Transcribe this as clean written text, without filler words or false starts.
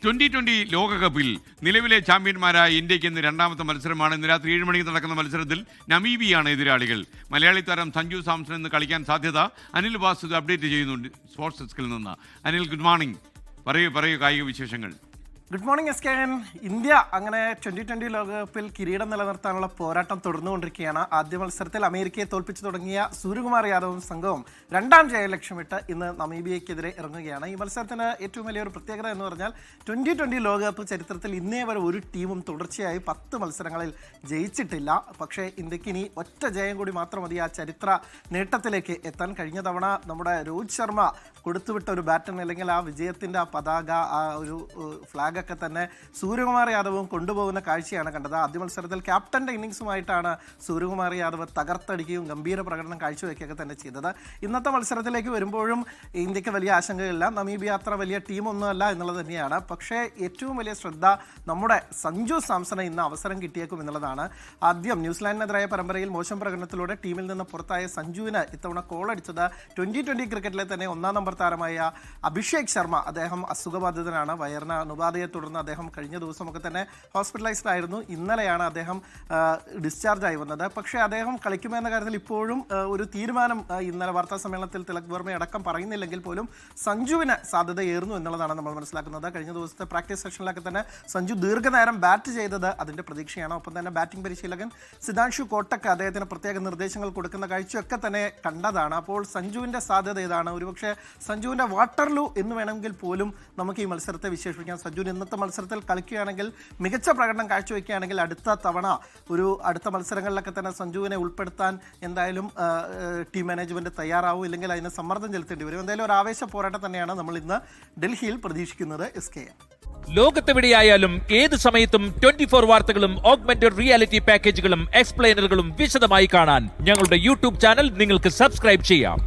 2020 ലോകകപ്പിൽ നിലവിലെ ചാമ്പ്യന്മാരായ ഇന്ത്യക്ക് ഇന്ന് രണ്ടാമത്തെ മത്സരമാണ്. ഇന്ന് രാത്രി 7 മണിക്ക് നടക്കുന്ന മത്സരത്തിൽ നമീബിയാണ് എതിരാളികൾ. മലയാളി താരം സഞ്ജു സാംസൺ ഇന്ന് കളിക്കാൻ സാധ്യത. അനിൽ വാസുദ് അപ്ഡേറ്റ് ചെയ്യുന്നുണ്ട് സ്പോർട്സ് ഡെസ്കിൽ നിന്ന്. Anil, good morning. പറയൂ കായിക വിശേഷങ്ങൾ. Good morning S K N. India അങ്ങനെ 2020 ലോകകപ്പിൽ കിരീടം നിലനിർത്താനുള്ള പോരാട്ടം തുടർന്നുകൊണ്ടിരിക്കുകയാണ്. ആദ്യ മത്സരത്തിൽ അമേരിക്കയെ തോൽപ്പിച്ചു തുടങ്ങിയ സൂര്യകുമാർ യാദവും സംഘവും രണ്ടാം ജയം ലക്ഷ്യമിട്ട് ഇന്ന് നമീബിയയ്ക്കെതിരെ ഇറങ്ങുകയാണ്. ഈ മത്സരത്തിന് ഏറ്റവും വലിയൊരു പ്രത്യേകത എന്ന് പറഞ്ഞാൽ 2020 ലോകകപ്പ് ചരിത്രത്തിൽ ഇന്നേ വരെ ഒരു ടീമും തുടർച്ചയായി 10 മത്സരങ്ങളിൽ ജയിച്ചിട്ടില്ല. പക്ഷേ ഇന്ത്യക്ക് ഇനി ഒറ്റ ജയം കൂടി മാത്രം മതി ആ ചരിത്ര നേട്ടത്തിലേക്ക് എത്താൻ. കഴിഞ്ഞ തവണ നമ്മുടെ രോഹിത് ശർമ്മ കൊടുത്തുവിട്ട ഒരു ബാറ്റൺ അല്ലെങ്കിൽ ആ വിജയത്തിൻ്റെ ആ പതാക, ആ ഒരു ഫ്ലാഗ് ഒക്കെ തന്നെ സൂര്യകുമാർ യാദവും കൊണ്ടുപോകുന്ന കാഴ്ചയാണ് കണ്ടത്. ആദ്യ മത്സരത്തിൽ ക്യാപ്റ്റന്റെ ഇന്നിങ്സുമായിട്ടാണ് സൂര്യകുമാർ യാദവ് തകർത്തടിക്കുകയും ഗംഭീര പ്രകടനം കാഴ്ചവെക്കുകയൊക്കെ തന്നെ ചെയ്തത്. ഇന്നത്തെ മത്സരത്തിലേക്ക് വരുമ്പോഴും ഇന്ത്യക്ക് വലിയ ആശങ്കയില്ല. നമീബിയ അത്ര വലിയ ടീമൊന്നുമല്ല എന്നുള്ളത് തന്നെയാണ്. പക്ഷേ ഏറ്റവും വലിയ ശ്രദ്ധ നമ്മുടെ സഞ്ജു സാംസണ് ഇന്ന് അവസരം കിട്ടിയേക്കും എന്നുള്ളതാണ്. ആദ്യം ന്യൂസിലാൻഡിനെതിരായ പരമ്പരയിൽ മോശം പ്രകടനത്തിലൂടെ ടീമിൽ നിന്ന് പുറത്തായ സഞ്ജുവിന് ഇത്തവണ കോളടിച്ചത് 2020 ക്രിക്കറ്റിലെ തന്നെ 1-ാം നമ്പർ താരമായ അഭിഷേക് ശർമ്മ. അദ്ദേഹം അസുഖബാധിതനാണ്. വയറിന് അണുബാധയെ തുടർന്ന് അദ്ദേഹം കഴിഞ്ഞ ദിവസമൊക്കെ തന്നെ ഹോസ്പിറ്റലൈസ്ഡ് ആയിരുന്നു. ഇന്നലെയാണ് അദ്ദേഹം ഡിസ്ചാർജ് ആയി വന്നത്. പക്ഷേ അദ്ദേഹം കളിക്കുമെന്ന കാര്യത്തിൽ ഇപ്പോഴും ഒരു തീരുമാനം ഇന്നലെ വാർത്താ സമ്മേളനത്തിൽ തിലക് വർമ്മ അടക്കം പറയുന്നില്ലെങ്കിൽ പോലും സഞ്ജുവിന് സാധ്യതയേറുന്നു എന്നുള്ളതാണ് നമ്മൾ മനസ്സിലാക്കുന്നത്. കഴിഞ്ഞ ദിവസത്തെ പ്രാക്ടീസ് സെഷനിലൊക്കെ തന്നെ സഞ്ജു ദീർഘനേരം ബാറ്റ് ചെയ്തത് അതിൻ്റെ പ്രതീക്ഷയാണ്. ഒപ്പം തന്നെ ബാറ്റിംഗ് പരിശീലകൻ സിദ്ധാംശു കോട്ടക്ക് അദ്ദേഹത്തിന് പ്രത്യേക നിർദ്ദേശങ്ങൾ കൊടുക്കുന്ന കാഴ്ചയൊക്കെ തന്നെ കണ്ടതാണ്. അപ്പോൾ സഞ്ജുവിൻ്റെ സാധ്യത ഇതാണ്. ഒരുപക്ഷെ സഞ്ജുവിൻ്റെ വാട്ടർലൂ എന്ന് വേണമെങ്കിൽ പോലും നമുക്ക് ഈ മത്സരത്തെ വിശേഷിപ്പിക്കാം. സഞ്ജുവിന് ഇന്നത്തെ മത്സരത്തിൽ കളിക്കുകയാണെങ്കിൽ, മികച്ച പ്രകടനം കാഴ്ചവെക്കുകയാണെങ്കിൽ അടുത്ത മത്സരങ്ങളിലൊക്കെ തന്നെ സഞ്ജുവിനെ ഉൾപ്പെടുത്താൻ എന്തായാലും ടീം മാനേജ്മെന്റ് തയ്യാറാവും. ഇല്ലെങ്കിൽ അതിന് സമ്മർദ്ദം ചെലുത്തേണ്ടി വരും. എന്തായാലും ഒരു ആവേശ പോരാട്ടം തന്നെയാണ് നമ്മൾ ഇന്ന് ഡൽഹിയിൽ പ്രതീക്ഷിക്കുന്നത്. S K. ലോകത്തെവിടെയായാലും ഏത് സമയത്തും 24 വാർത്തകളും ഓഗ്മെന്റഡ് റിയാലിറ്റി പാക്കേജുകളും എക്സ്പ്ലെയിനറുകളും വിശദമായി കാണാൻ ഞങ്ങളുടെ യൂട്യൂബ് ചാനൽ നിങ്ങൾക്ക് സബ്സ്ക്രൈബ് ചെയ്യാം.